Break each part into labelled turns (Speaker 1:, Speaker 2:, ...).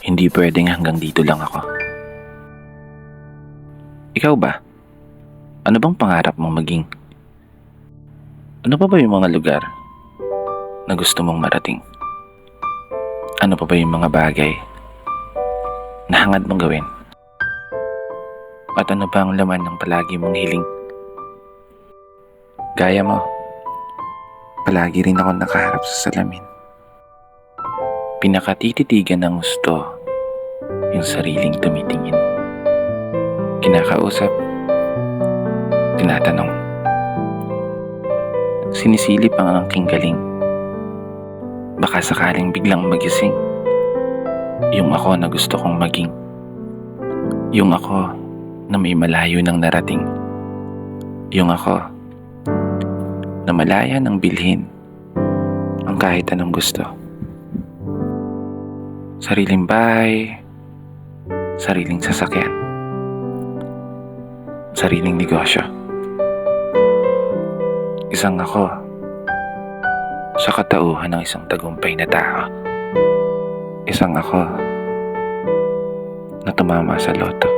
Speaker 1: Hindi pwedeng hanggang dito lang ako. Ikaw ba? Ano bang pangarap mong maging? Ano pa ba yung mga lugar na gusto mong marating? Ano pa ba yung mga bagay na hangad mong gawin? At ano ba ang laman ng palagi mong hiling? Gaya mo, palagi rin ako nakaharap sa salamin. Pinakatititigan ng gusto yung sariling tumitingin. Kinakausap, tinatanong. Sinisilip ang aking galing. Baka sakaling biglang magising. Yung ako na gusto kong maging. Yung ako na may malayo nang narating. Yung ako na malaya nang bilhin ang kahit anong gusto. Sariling bahay, sariling sasakyan, sariling negosyo. Isang ako sa katauhan ng isang tagumpay na tao. Isang ako na tumama sa loto.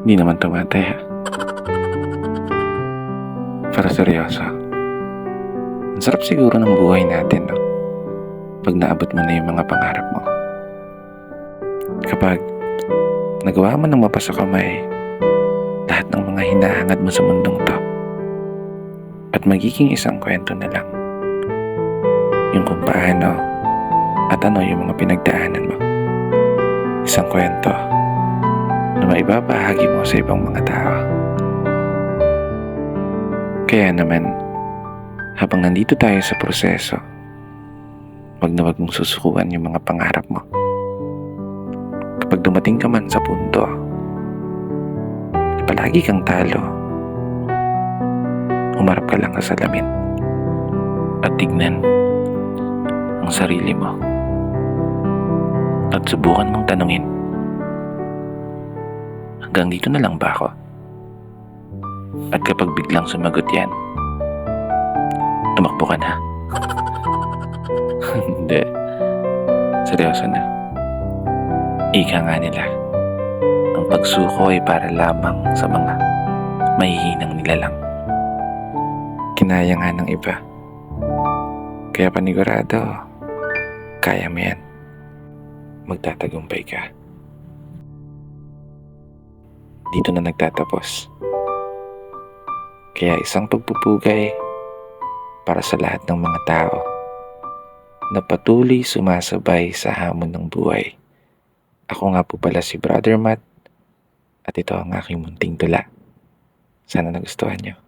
Speaker 1: Hindi naman tumataya. Para seryoso. Ang sarap siguro ng buhay natin, no? Pag naabot mo na yung mga pangarap mo. Kapag nagawa mo ng mapasa kamay lahat ng mga hinahangad mo sa mundong to. At magiging isang kwento na lang yung kung paano at ano yung mga pinagdaanan mo. Isang kwento na maibabahagi mo sa ibang mga tao. Kaya naman, habang nandito tayo sa proseso, wag na wag mong susukuan yung mga pangarap mo. Kapag dumating ka man sa punto, palagi kang talo. Umarap ka lang sa salamin at tignan ang sarili mo at subukan mong tanungin, hanggang dito na lang ba ako? At kapag biglang sumagot yan, tumakbo ka na. Hindi, seryoso na. Ika nga nila, ang pagsuko ay para lamang sa mga mahihinang nilalang. Kinaya nga ng iba. Kaya panigurado, kaya mo yan. Magtatagumpay ka. Dito na nagtatapos. Kaya isang pagpupugay para sa lahat ng mga tao na patuloy sumasabay sa hamon ng buhay. Ako nga po pala si Brother Matt at ito ang aking munting tula. Sana nagustuhan niyo.